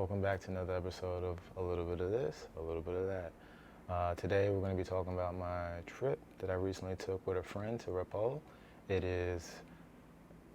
Welcome back to another episode of a little bit of this, a little bit of that. Today we're going to be talking about my trip that I recently took with a friend to Ripoll. It is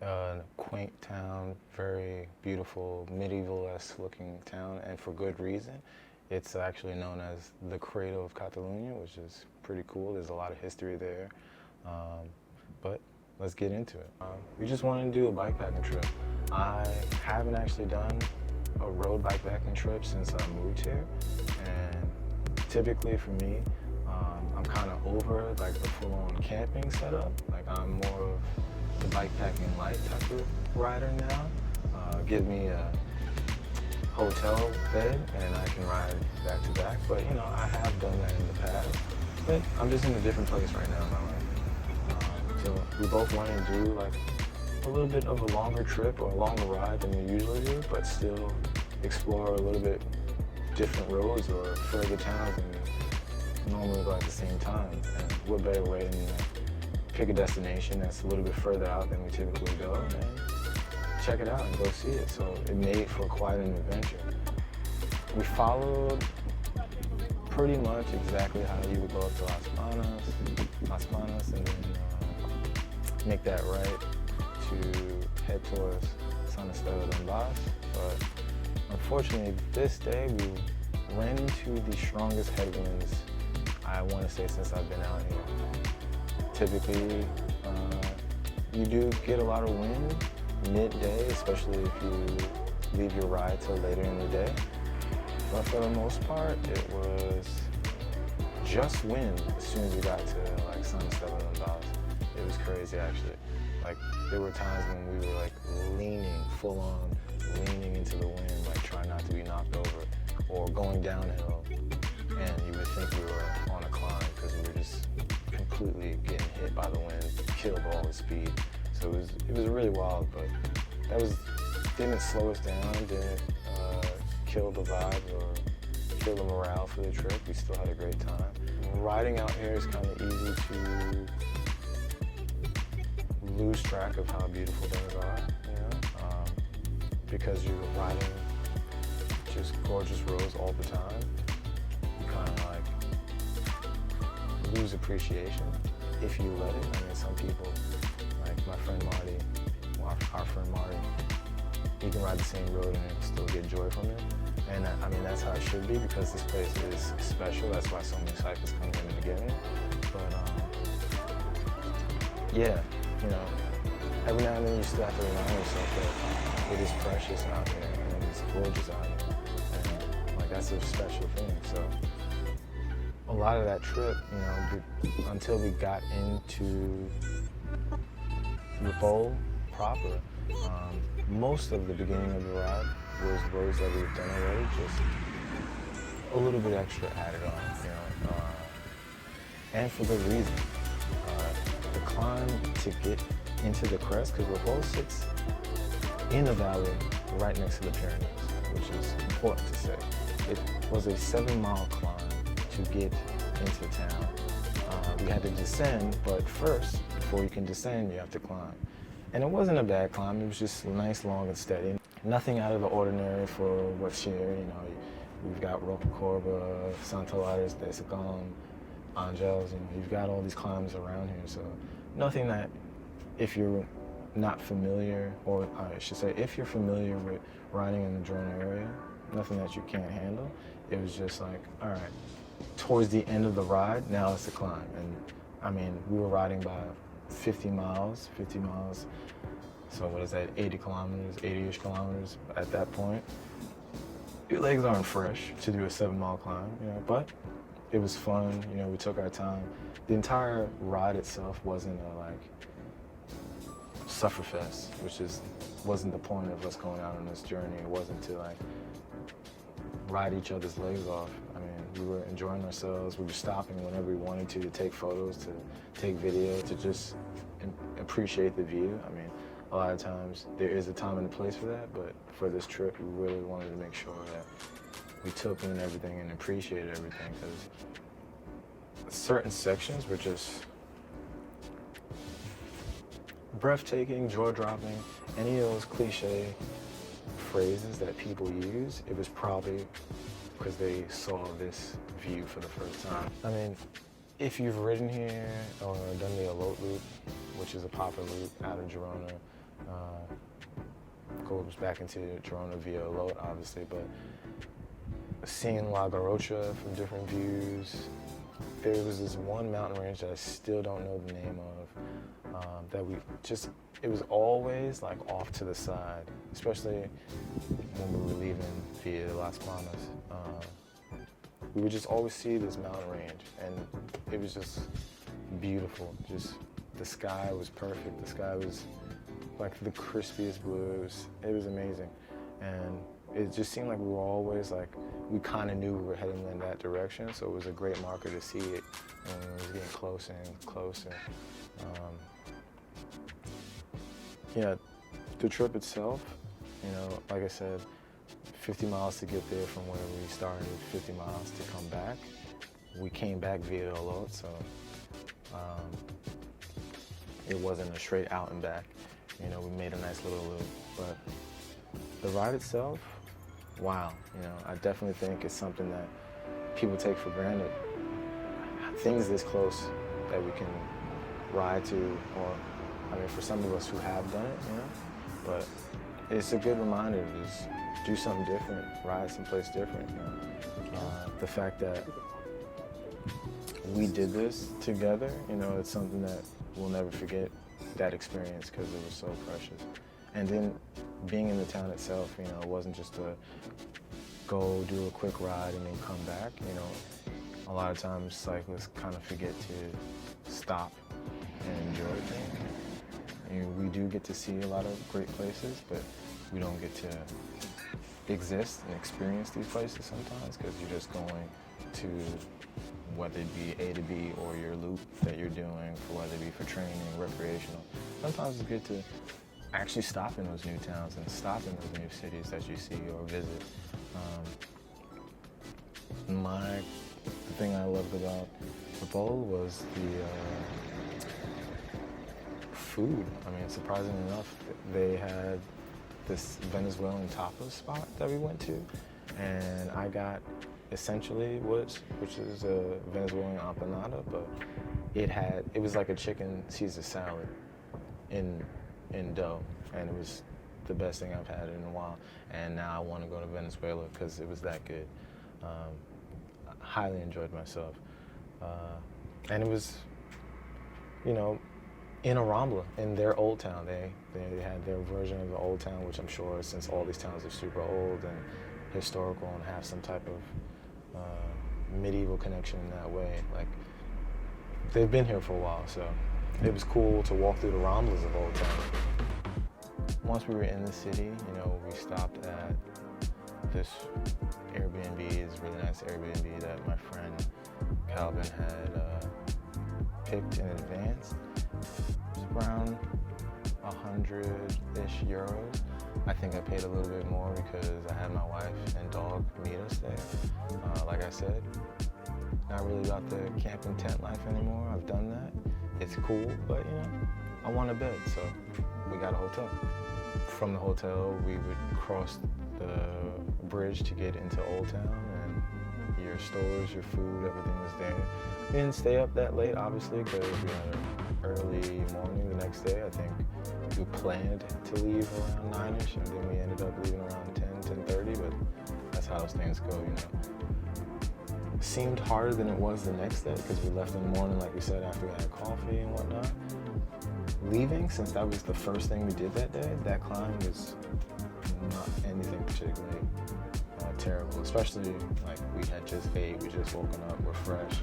a quaint town, very beautiful, medieval-esque looking town, and for good reason. It's actually known as the cradle of Catalunya, which is pretty cool. There's a lot of history there, but let's get into it. We just wanted to do a bikepacking trip. I haven't actually done a road bikepacking trip since I moved here, and typically for me, I'm kind of over like the full-on camping setup. Like I'm more of the bikepacking light type of rider now. Give me a hotel bed and I can ride back to back, but you know, I have done that in the past, but I'm just in a different place right now in my life. So we both want to do like a little bit of a longer trip or a longer ride than we usually do, but still explore a little bit different roads or further towns than we normally go at the same time. And what better way than pick a destination that's a little bit further out than we typically go and check it out and go see it. So it made for quite an adventure. We followed pretty much exactly how you would go up to Las Palmas, and then make that right to head towards Hasta. But unfortunately, this day we ran into the strongest headwinds I want to say since I've been out here. Typically, you do get a lot of wind midday, especially if you leave your ride till later in the day. But for the most part, it was just wind as soon as we got to like Hasta. It was crazy actually. Like there were times when we were like full on leaning into the wind, like trying not to be knocked over, or going downhill, and you would think we were on a climb because we were just completely getting hit by the wind, killed all the speed. So it was really wild, but didn't slow us down, didn't kill the vibe or kill the morale for the trip. We still had a great time. Riding out here is kind of easy to lose track of how beautiful things are, you know, because you're riding just gorgeous roads all the time. You kind of like lose appreciation if you let it. I mean, some people, like my friend Marty, our friend Marty, he can ride the same road and still get joy from it. And I mean, that's how it should be, because this place is special. That's why so many cyclists come here in the beginning. But yeah, you know, every now and then you still have to remind yourself that it is precious out there and it's gorgeous out here. And like that's a special thing. So a lot of that trip, you know, until we got into Ripoll proper, most of the beginning of the ride was roads that we've done already, just a little bit extra added on, you know, and for good reason. The climb to get into the crest, because Ripoll sits in a valley right next to the Pyrenees, which is important to say. It was a 7-mile climb to get into town. We had to descend, but first, before you can descend, you have to climb. And it wasn't a bad climb, it was just nice, long, and steady. Nothing out of the ordinary for what's here, you know. We've got Rocacorba, Santolares, Desicom, Angels, you know, you've got all these climbs around here, so nothing that if you're not familiar, or I should say, if you're familiar with riding in the drone area, nothing that you can't handle. It was just like, all right, towards the end of the ride, now it's the climb. And I mean, we were riding by 50 miles, so what is that, 80-ish kilometers at that point. Your legs aren't fresh to do a 7-mile climb, you know, but it was fun, you know, we took our time. The entire ride itself wasn't a like sufferfest, which wasn't the point of us going out on this journey. It wasn't to like ride each other's legs off. I mean, we were enjoying ourselves. We were stopping whenever we wanted to take photos, to take video, to just appreciate the view. I mean, a lot of times there is a time and a place for that, but for this trip, we really wanted to make sure that we took in everything and appreciated everything, because certain sections were just breathtaking, jaw-dropping, any of those cliche phrases that people use, it was probably because they saw this view for the first time. I mean, if you've ridden here or done the ALTALT loop, which is a popular loop out of Girona, goes back into Girona via ALTALT, obviously, but seeing La Garrocha from different views, there was this one mountain range that I still don't know the name of, that it was always like off to the side, especially when we were leaving via Las Palmas. We would just always see this mountain range, and it was just beautiful. Just the sky was perfect. The sky was like the crispiest blue. It was amazing, and it just seemed like we were always like, we kind of knew we were heading in that direction, so it was a great marker to see it, and it was getting closer and closer. Yeah, the trip itself, you know, like I said, 50 miles to get there from where we started, 50 miles to come back. We came back via ALTALT, so it wasn't a straight out and back. You know, we made a nice little loop, but the ride itself, wow, you know, I definitely think it's something that people take for granted. Things this close that we can ride to, or, I mean, for some of us who have done it, you know, but it's a good reminder to just do something different, ride someplace different. You know? The fact that we did this together, you know, it's something that we'll never forget, that experience, because it was so precious. And then being in the town itself, you know, it wasn't just to go do a quick ride and then come back. You know, a lot of times cyclists kind of forget to stop and enjoy things. We do get to see a lot of great places, but we don't get to exist and experience these places sometimes because you're just going to, whether it be A to B or your loop that you're doing, for whether it be for training, recreational. Sometimes it's good to actually stop in those new towns and stop in those new cities that you see or visit. The thing I loved about Ripoll was the food. I mean, surprisingly enough, they had this Venezuelan tapas spot that we went to, and I got essentially which is a Venezuelan empanada, but it was like a chicken Caesar salad in dough, and it was the best thing I've had in a while. And now I want to go to Venezuela because it was that good. I highly enjoyed myself, and it was, you know, in a Rambla, in their old town. They had their version of the old town, which I'm sure, since all these towns are super old and historical and have some type of medieval connection in that way, like, they've been here for a while, so it was cool to walk through the Ramblas of Old Town. Once we were in the city, you know, we stopped at this Airbnb, this really nice Airbnb that my friend Calvin had picked in advance. It was around 100-ish euros. I think I paid a little bit more because I had my wife and dog meet us there. Like I said, not really about the camping tent life anymore. I've done that. It's cool, but you know, I want a bed, so we got a hotel. From the hotel, we would cross the bridge to get into Old Town, and your stores, your food, everything was there. We didn't stay up that late, obviously, because we had an early morning the next day. I think we planned to leave around 9-ish, and then we ended up leaving around 10:30, but that's how those things go, you know. It seemed harder than it was the next day because we left in the morning, like we said, after we had coffee and whatnot. Leaving, since that was the first thing we did that day, that climb was not anything particularly terrible, especially like we had just ate, we just woken up, we're fresh.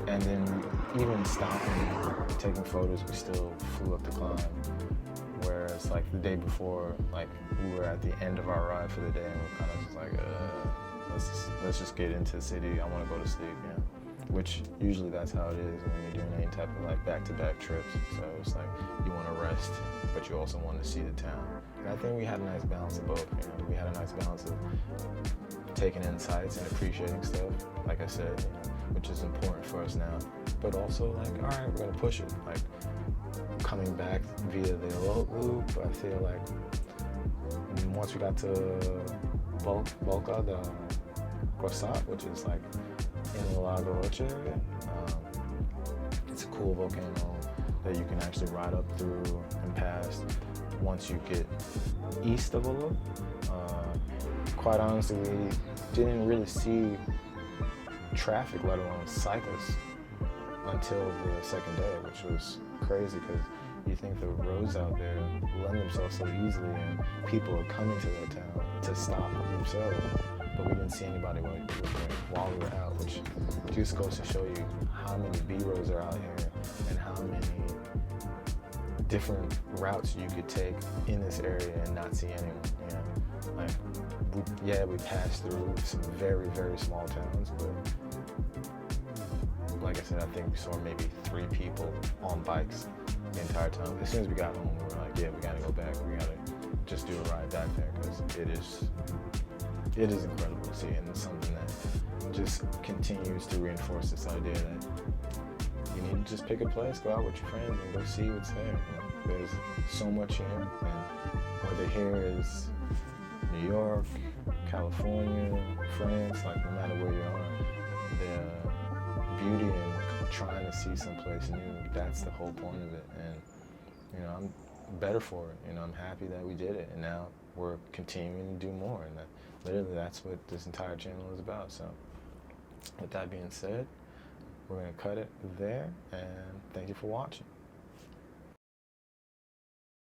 And then even stopping, taking photos, we still flew up the climb. Whereas like the day before, like we were at the end of our ride for the day and we're kind of just like, let's just get into the city, I want to go to sleep, you know? Which usually that's how it is when you're doing any type of like back-to-back trips. So it's like you want to rest, but you also want to see the town. And I think we had a nice balance of both. You know, we had a nice balance of taking in sights and appreciating stuff, like I said, you know, which is important for us now. But also like, all right, we're gonna push it. Like coming back via the ALTALT loop, I feel like once we got to Boca, the croissant, which is like in the Lago Roche area. It's a cool volcano that you can actually ride up through and past once you get east of Olo. Quite honestly, we didn't really see traffic, let alone cyclists, until the second day, which was crazy because you think the roads out there lend themselves so easily and people are coming to that town to stop themselves, but we didn't see anybody while we were out, which just goes to show you how many B roads are out here and how many different routes you could take in this area and not see anyone. You know, like we passed through some very, very small towns, but like I said, I think we saw maybe 3 people on bikes the entire time. As soon as we got home, we were like, yeah, we gotta go back. We gotta just do a ride back there because it is incredible to see, and it's something that just continues to reinforce this idea that you need to just pick a place, go out with your friends, and go see what's there. You know, there's so much here, and whether here is New York, California, France, like no matter where you are, the beauty in trying to see someplace new, that's the whole point of it. And you know, I'm better for it. You know, I'm happy that we did it, and now we're continuing to do more, and literally that's what this entire channel is about. So with that being said, we're going to cut it there, and thank you for watching.